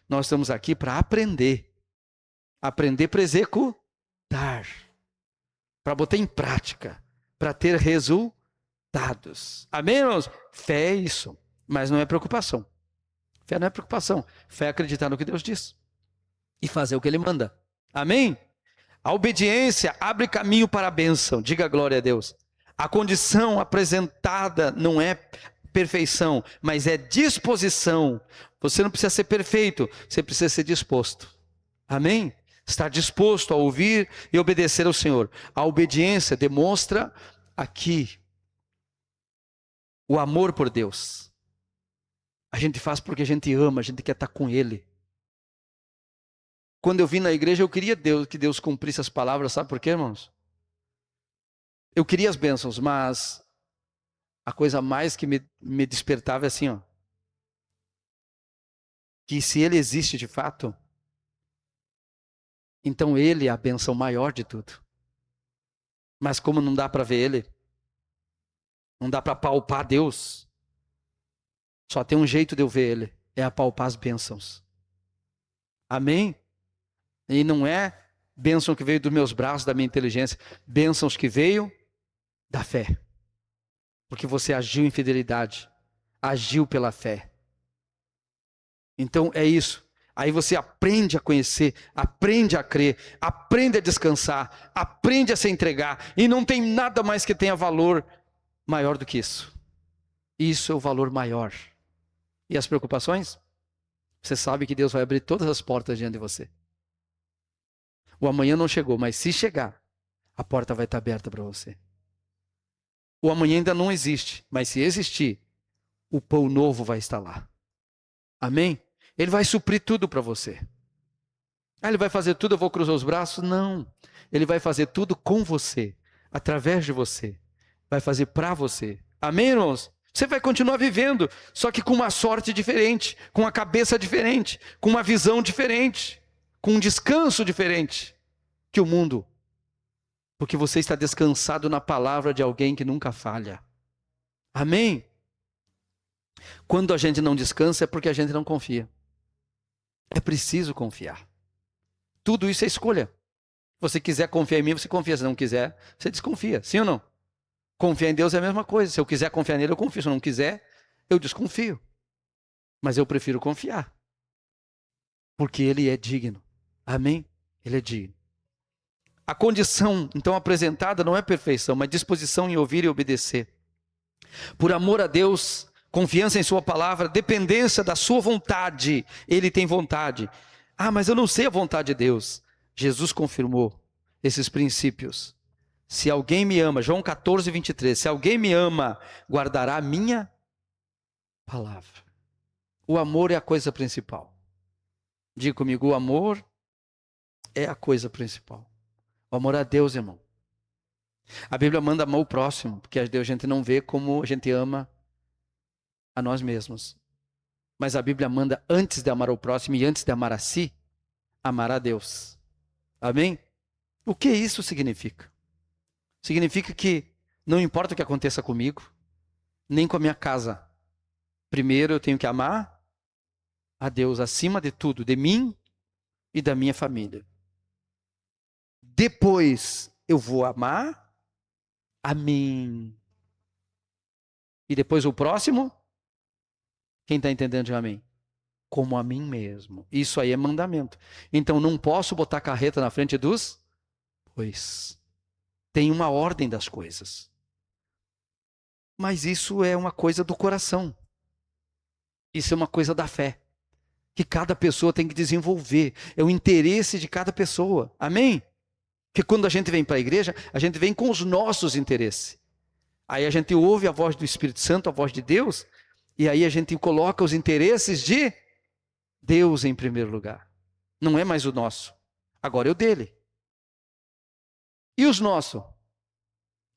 Nós estamos aqui para aprender. Aprender para executar. Para botar em prática. Para ter resultados. Amém, irmãos? Fé é isso. Mas não é preocupação. Fé não é preocupação. Fé é acreditar no que Deus diz. E fazer o que Ele manda. Amém? A obediência abre caminho para a bênção. Diga glória a Deus. A condição apresentada não é perfeição, mas é disposição. Você não precisa ser perfeito, você precisa ser disposto. Amém? Estar disposto a ouvir e obedecer ao Senhor. A obediência demonstra aqui o amor por Deus. A gente faz porque a gente ama, a gente quer estar com Ele. Quando eu vim na igreja, eu queria que Deus cumprisse as palavras, sabe por quê, irmãos? Eu queria as bênçãos, mas a coisa mais que me despertava é assim, ó. Que se Ele existe de fato, então Ele é a bênção maior de tudo. Mas como não dá para ver Ele, não dá para palpar Deus, só tem um jeito de eu ver Ele, é apalpar as bênçãos. Amém? E não é bênção que veio dos meus braços, da minha inteligência, bênçãos que veio da fé. Porque você agiu em fidelidade, agiu pela fé. Então é isso. Aí você aprende a conhecer, aprende a crer, aprende a descansar, aprende a se entregar. E não tem nada mais que tenha valor maior do que isso. Isso é o valor maior. E as preocupações? Você sabe que Deus vai abrir todas as portas diante de você. O amanhã não chegou, mas se chegar, a porta vai estar aberta para você. O amanhã ainda não existe, mas se existir, o pão novo vai estar lá. Amém? Ele vai suprir tudo para você. Ele vai fazer tudo, eu vou cruzar os braços? Não. Ele vai fazer tudo com você, através de você. Vai fazer para você. Amém, irmãos? Você vai continuar vivendo, só que com uma sorte diferente, com uma cabeça diferente, com uma visão diferente, com um descanso diferente que o mundo. Porque você está descansado na palavra de alguém que nunca falha. Amém? Quando a gente não descansa é porque a gente não confia. É preciso confiar. Tudo isso é escolha. Se você quiser confiar em mim, você confia. Se não quiser, você desconfia. Sim ou não? Confiar em Deus é a mesma coisa. Se eu quiser confiar nele, eu confio. Se eu não quiser, eu desconfio. Mas eu prefiro confiar. Porque Ele é digno. Amém? Ele é digno. A condição, então, apresentada não é perfeição, mas disposição em ouvir e obedecer. Por amor a Deus, confiança em sua palavra, dependência da sua vontade. Ele tem vontade. Ah, mas eu não sei a vontade de Deus. Jesus confirmou esses princípios. Se alguém me ama, João 14, 23, se alguém me ama, guardará a minha palavra. O amor é a coisa principal. Diga comigo, o amor é a coisa principal. O amor a Deus, irmão. A Bíblia manda amar o próximo, porque a gente não vê como a gente ama a nós mesmos. Mas a Bíblia manda, antes de amar o próximo e antes de amar a si, amar a Deus. Amém? O que isso significa? Significa que não importa o que aconteça comigo, nem com a minha casa. Primeiro eu tenho que amar a Deus acima de tudo, de mim e da minha família. Depois eu vou amar a mim. E depois o próximo? Quem está entendendo de amém? Como a mim mesmo. Isso aí é mandamento. Então não posso botar carreta na frente dos bois. Tem uma ordem das coisas. Mas isso é uma coisa do coração. Isso é uma coisa da fé. Que cada pessoa tem que desenvolver. É o interesse de cada pessoa. Amém? Porque quando a gente vem para a igreja, a gente vem com os nossos interesses. Aí a gente ouve a voz do Espírito Santo, a voz de Deus, e aí a gente coloca os interesses de Deus em primeiro lugar. Não é mais o nosso. Agora é o dele. E os nossos?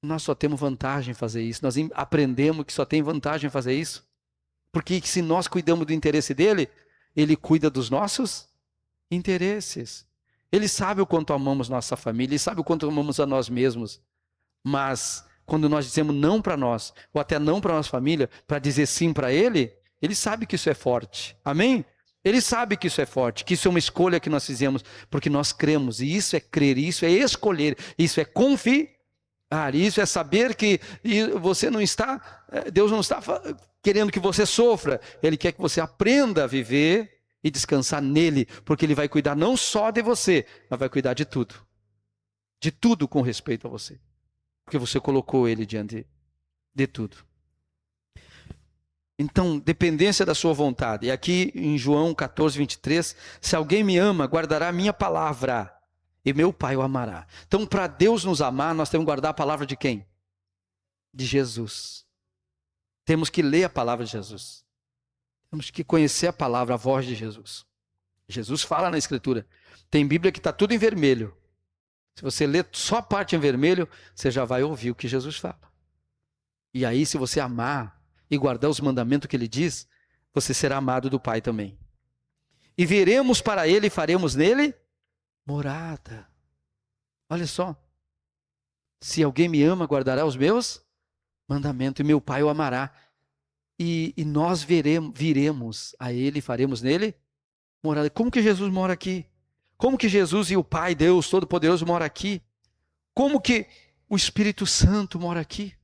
Nós só temos vantagem em fazer isso. Nós aprendemos que só tem vantagem em fazer isso. Porque se nós cuidamos do interesse dele, ele cuida dos nossos interesses. Ele sabe o quanto amamos nossa família, ele sabe o quanto amamos a nós mesmos. Mas quando nós dizemos não para nós, ou até não para nossa família, para dizer sim para ele, ele sabe que isso é forte. Amém? Ele sabe que isso é forte, que isso é uma escolha que nós fizemos, porque nós cremos, e isso é crer, isso é escolher, isso é confiar, isso é saber que você não está, Deus não está querendo que você sofra, Ele quer que você aprenda a viver e descansar nele, porque Ele vai cuidar não só de você, mas vai cuidar de tudo com respeito a você, porque você colocou Ele diante de tudo. Então, dependência da sua vontade. E aqui em João 14, 23, se alguém me ama, guardará a minha palavra, e meu Pai o amará. Então, para Deus nos amar, nós temos que guardar a palavra de quem? De Jesus. Temos que ler a palavra de Jesus. Temos que conhecer a palavra, a voz de Jesus. Jesus fala na Escritura. Tem Bíblia que está tudo em vermelho. Se você ler só a parte em vermelho, você já vai ouvir o que Jesus fala. E aí, se você amar e guardar os mandamentos que Ele diz, você será amado do Pai também. E viremos para Ele e faremos nele morada. Olha só. Se alguém me ama, guardará os meus mandamentos, e meu Pai o amará. E nós viremos a Ele e faremos nele morada. Como que Jesus mora aqui? Como que Jesus e o Pai, Deus Todo-Poderoso, mora aqui? Como que o Espírito Santo mora aqui?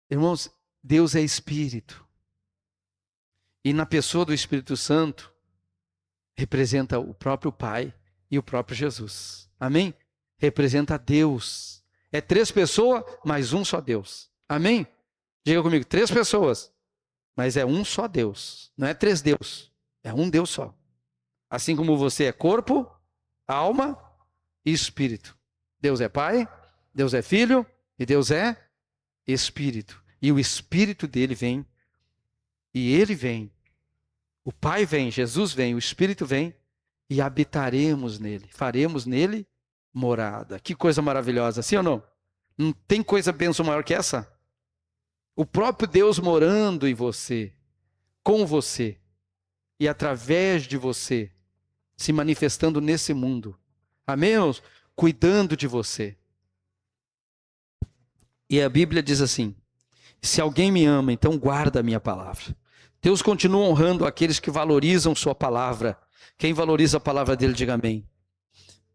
Irmãos, Deus é Espírito. E na pessoa do Espírito Santo, representa o próprio Pai e o próprio Jesus. Amém? Representa Deus. É 3 pessoas, mas um só Deus. Amém? Diga comigo, 3 pessoas, mas é um só Deus. Não é 3 deuses, é um Deus só. Assim como você é corpo, alma e espírito. Deus é Pai, Deus é Filho e Deus é Espírito. E o Espírito dele vem, e ele vem. O Pai vem, Jesus vem, o Espírito vem, e habitaremos nele, faremos nele morada. Que coisa maravilhosa, sim ou não? Não tem coisa bênção maior que essa? O próprio Deus morando em você, com você, e através de você, se manifestando nesse mundo. Amém, irmãos? Cuidando de você. E a Bíblia diz assim, se alguém me ama, então guarda a minha palavra. Deus continua honrando aqueles que valorizam sua palavra. Quem valoriza a palavra dele, diga amém.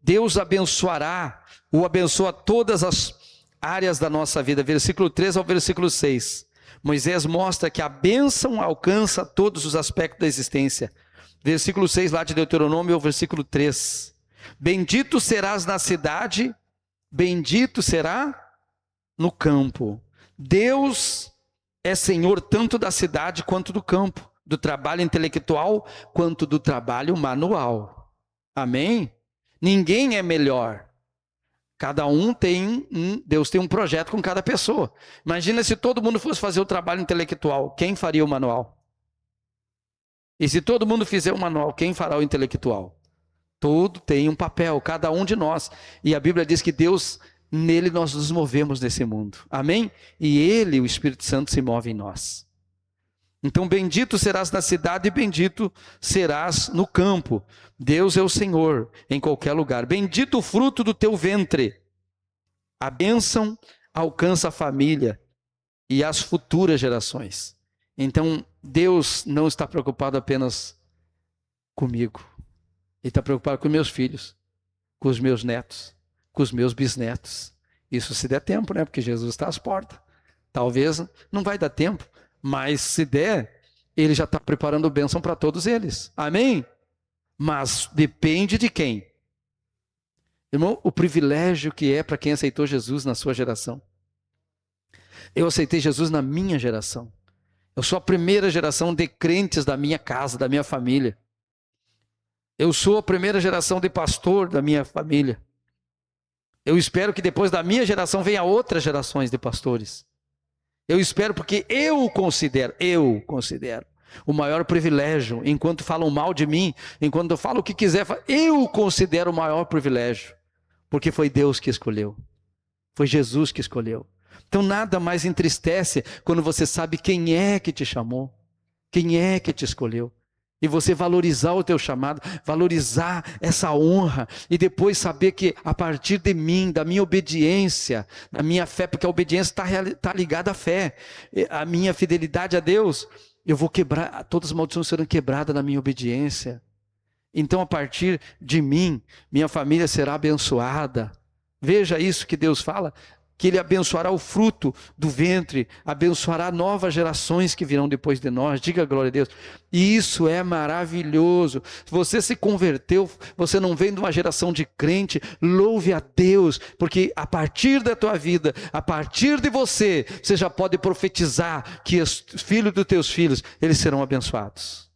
Deus abençoará, ou abençoa todas as áreas da nossa vida. Versículo 3 ao versículo 6. Moisés mostra que a bênção alcança todos os aspectos da existência. Versículo 6 lá de Deuteronômio, ao versículo 3. Bendito serás na cidade, bendito será no campo. Deus é Senhor tanto da cidade quanto do campo, do trabalho intelectual quanto do trabalho manual. Amém? Ninguém é melhor. Cada um tem Deus tem um projeto com cada pessoa. Imagina se todo mundo fosse fazer o trabalho intelectual, quem faria o manual? E se todo mundo fizer o manual, quem fará o intelectual? Todo tem um papel, cada um de nós. E a Bíblia diz que Deus, nele nós nos movemos nesse mundo. Amém? E ele, o Espírito Santo, se move em nós. Então, bendito serás na cidade e bendito serás no campo. Deus é o Senhor em qualquer lugar. Bendito o fruto do teu ventre. A bênção alcança a família e as futuras gerações. Então, Deus não está preocupado apenas comigo. Ele está preocupado com meus filhos, com os meus netos, com os meus bisnetos. Isso se der tempo, né? Porque Jesus está às portas. Talvez não vai dar tempo. Mas se der, ele já está preparando bênção para todos eles. Amém? Mas depende de quem? Irmão, o privilégio que é para quem aceitou Jesus na sua geração. Eu aceitei Jesus na minha geração. Eu sou a primeira geração de crentes da minha casa, da minha família. Eu sou a primeira geração de pastor da minha família. Eu espero que depois da minha geração venha outras gerações de pastores. Eu espero porque eu considero o maior privilégio, enquanto falam mal de mim, enquanto eu falo o que quiser, eu considero o maior privilégio, porque foi Deus que escolheu, foi Jesus que escolheu. Então nada mais entristece quando você sabe quem é que te chamou, quem é que te escolheu. E você valorizar o teu chamado, valorizar essa honra, e depois saber que a partir de mim, da minha obediência, da minha fé, porque a obediência está ligada à fé, a minha fidelidade a Deus, Eu vou quebrar, todas as maldições serão quebradas na minha obediência. Então, a partir de mim, minha família será abençoada. Veja isso que Deus fala, que Ele abençoará o fruto do ventre, abençoará novas gerações que virão depois de nós. Diga glória a Deus. E isso é maravilhoso. Se você se converteu, você não vem de uma geração de crente, louve a Deus, porque a partir da tua vida, a partir de você, você já pode profetizar que os filhos dos teus filhos, eles serão abençoados.